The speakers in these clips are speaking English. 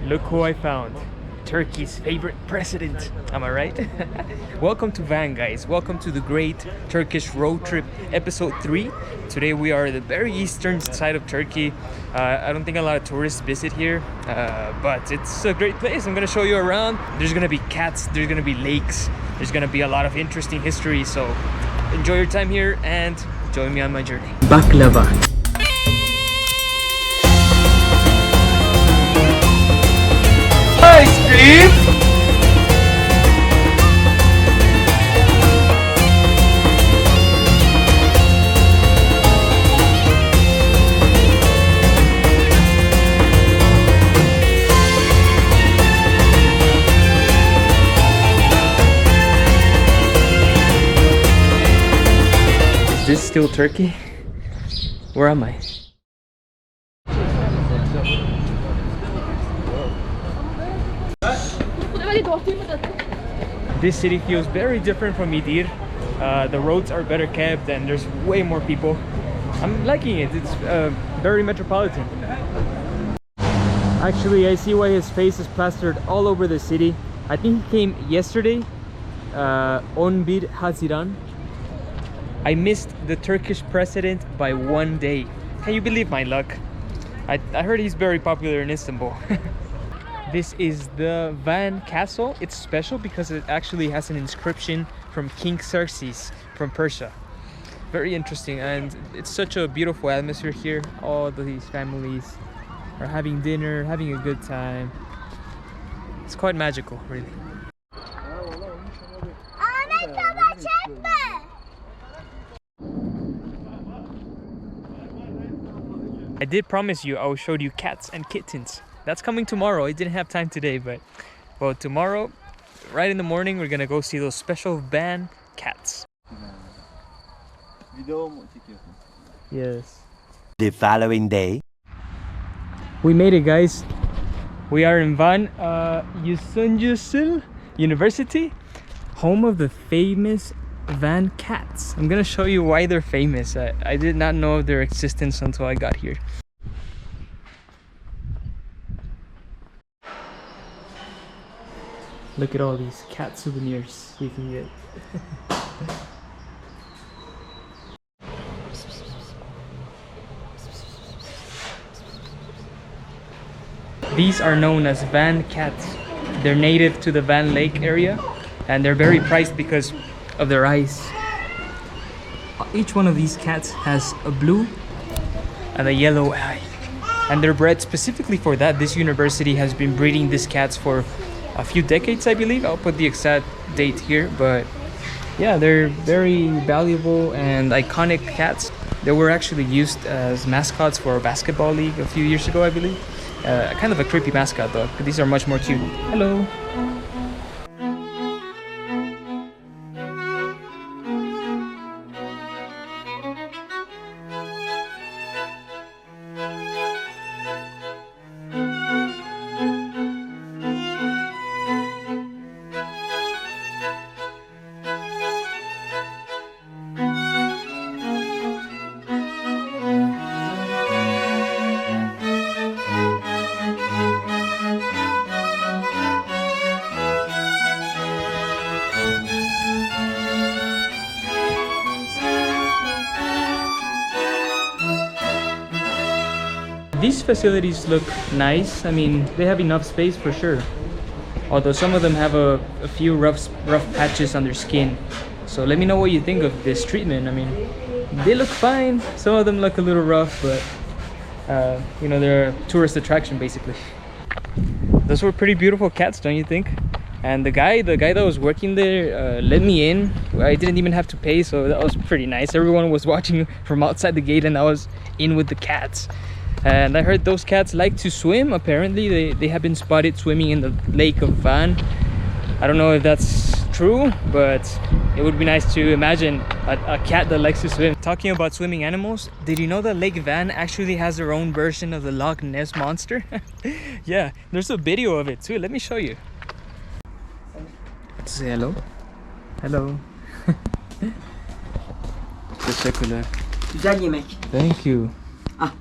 Look who I found. Turkey's favorite president. Am I right? Welcome to Van, guys. Welcome to the Great Turkish Road Trip, episode 3. Today we are at the very eastern side of Turkey. I don't think a lot of tourists visit here, but it's a great place. I'm gonna show you around. There's gonna be cats, there's gonna be lakes, there's gonna be a lot of interesting history. So enjoy your time here and join me on my journey. Baklava. Ice cream! Is this still Turkey? Where am I? This city feels very different from Idir. The roads are better kept and there's way more people. I'm liking it. It's very metropolitan. Actually, I see why his face is plastered all over the city. I think he came yesterday, 11 Haziran. I missed the Turkish president by 1 day. Can you believe my luck? I heard he's very popular in Istanbul. This is the Van Castle. It's special because it actually has an inscription from King Xerxes from Persia. Very interesting, and it's such a beautiful atmosphere here. All these families are having dinner, having a good time. It's quite magical, really. I did promise you I will show you cats and kittens. That's coming tomorrow. I didn't have time today, but well, tomorrow, right in the morning, we're gonna go see those special Van cats. Yes. The following day, we made it, guys. We are in Van Yusunjusul University, home of the famous Van cats. I'm gonna show you why they're famous. I did not know of their existence until I got here. Look at all these cat souvenirs we can get. These are known as Van cats. They're native to the Van Lake area and they're very prized because of their eyes. Each one of these cats has a blue and a yellow eye. And they're bred specifically for that. This university has been breeding these cats for a few decades, I believe. I'll put the exact date here, but yeah, they're very valuable and iconic cats. They were actually used as mascots for a basketball league a few years ago, I believe. Kind of a creepy mascot though, but these are much more cute. Hello. These facilities look nice. I mean, they have enough space for sure. Although some of them have a few rough patches on their skin. So let me know what you think of this treatment. I mean, they look fine. Some of them look a little rough, but you know, they're a tourist attraction basically. Those were pretty beautiful cats, don't you think? And the guy that was working there let me in. I didn't even have to pay, so that was pretty nice. Everyone was watching from outside the gate and I was in with the cats. And I heard those cats like to swim. Apparently they have been spotted swimming in the lake of Van. I don't know if that's true, but it would be nice to imagine a cat that likes to swim. Talking about swimming animals, did you know that Lake Van actually has their own version of the Loch Ness Monster? Yeah, there's a video of it too. Let me show you. Say hello. Hello. Teşekkürler. Güzel yemek. Thank you. Ah.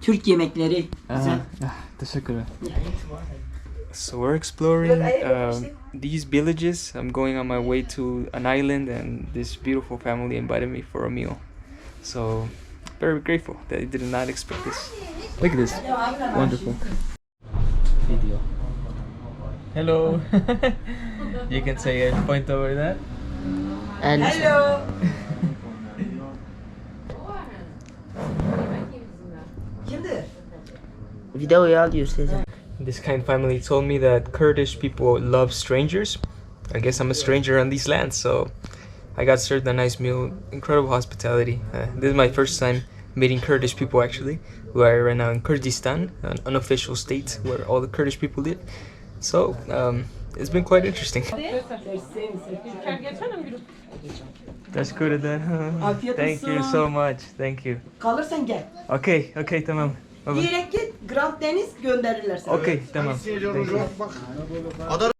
Türk yemekleri. Güzel. teşekkürler. So we're exploring these villages. I'm going on my way to an island, and this beautiful family invited me for a meal. So very grateful that I did not expect this. Look at this, wonderful video. Hello. You can say a point over that. Hello. Videoyu alıyor size. This kind family told me that Kurdish people love strangers. I guess I'm a stranger on these lands, so I got served a nice meal. Incredible hospitality. This is my first time meeting Kurdish people actually. We are right now in Kurdistan, an unofficial state where all the Kurdish people live. So it's been quite interesting. That's good at that, huh? Thank you so much. Thank you. Kalırsan gel. Okay, tamam. Bye-bye. Direkt git, Grand Deniz gönderirler sana. Okay, tamam. Thank you.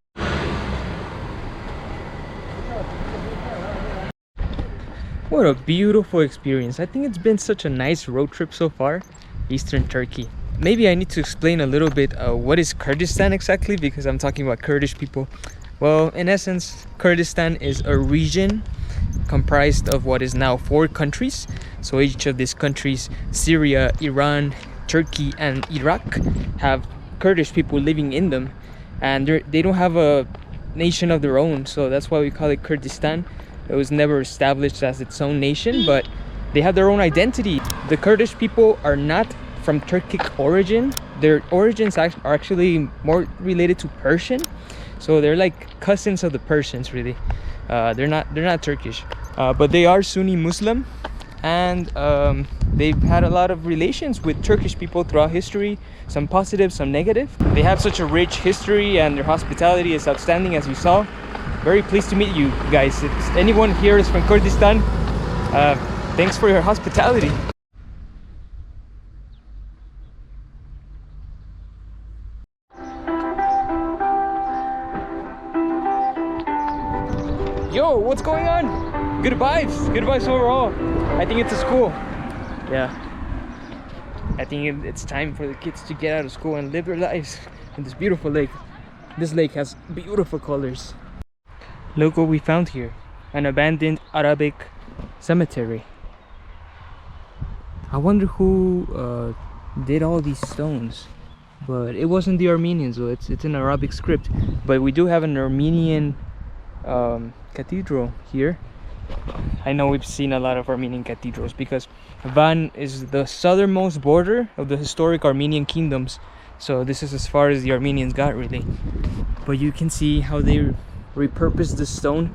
What a beautiful experience. I think it's been such a nice road trip so far. Eastern Turkey. Maybe I need to explain a little bit what is Kurdistan exactly, because I'm talking about Kurdish people. Well, in essence, Kurdistan is a region comprised of what is now 4 countries. So each of these countries, Syria, Iran, Turkey, and Iraq, have Kurdish people living in them, and they don't have a nation of their own, so that's why we call it Kurdistan. It was never established as its own nation, but they have their own identity. The Kurdish people are not from Turkic origin. Their origins are actually more related to Persian, so they're like cousins of the Persians, really. They're not Turkish, but they are Sunni Muslim, and they've had a lot of relations with Turkish people throughout history, some positive, some negative. They have such a rich history, and their hospitality is outstanding, as you saw. Very pleased to meet you guys. If anyone here is from Kurdistan, thanks for your hospitality. Yo, what's going on? Good vibes overall. I think it's a school. Yeah. I think it's time for the kids to get out of school and live their lives in this beautiful lake. This lake has beautiful colors. Look what we found here. An abandoned Arabic cemetery. I wonder who did all these stones. But it wasn't the Armenians, though. It's in Arabic script. But we do have an Armenian cathedral here. I know we've seen a lot of Armenian cathedrals because Van is the southernmost border of the historic Armenian kingdoms, so this is as far as the Armenians got, really. But you can see how they repurposed the stone.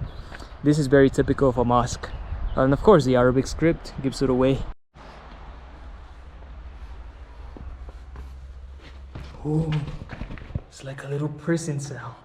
This is very typical of a mosque, and of course the Arabic script gives it away. Oh, it's like a little prison cell.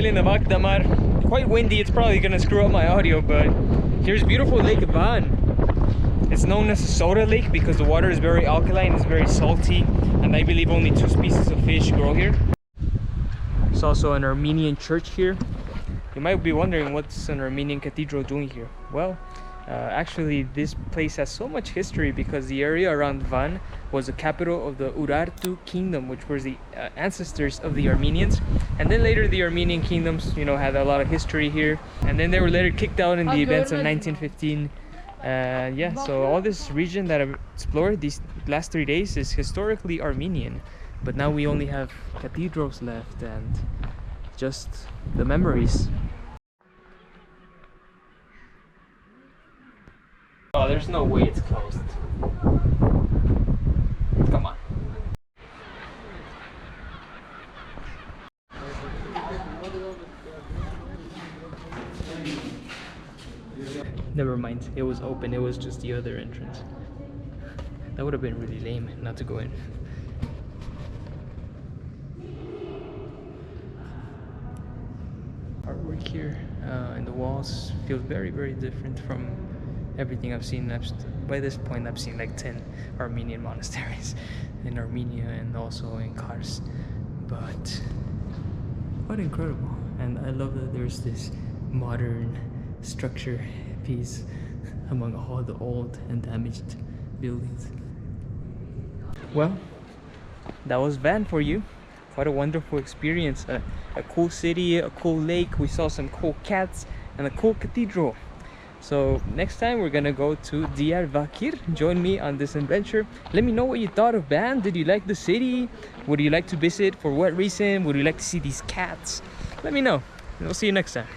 Of Akdamar. Quite windy, it's probably gonna screw up my audio, but here's beautiful Lake Van. It's known as a soda lake because the water is very alkaline, it's very salty, and I believe only 2 species of fish grow here. There's also an Armenian church here. You might be wondering what's an Armenian cathedral doing here. Well, actually this place has so much history because the area around Van was the capital of the Urartu kingdom, which was the ancestors of the Armenians, and then later the Armenian kingdoms, you know, had a lot of history here, and then they were later kicked out in the events of 1915. Yeah, so all this region that I've explored these last 3 days is historically Armenian, but now we only have cathedrals left and just the memories. Oh, there's no way it's closed. Come on. Never mind, it was open, it was just the other entrance. That would have been really lame not to go in. Artwork here in the walls feels very, very different from everything I've seen. By this point, I've seen like 10 Armenian monasteries in Armenia and also in Kars. But quite incredible. And I love that there's this modern structure piece among all the old and damaged buildings. Well, that was Van for you. What a wonderful experience. A cool city, a cool lake, we saw some cool cats, and a cool cathedral. So next time we're gonna go to Diyarbakir. Join me on this adventure. Let me know what you thought of Van. Did you like the city? Would you like to visit? For what reason? Would you like to see these cats? Let me know. We'll see you next time.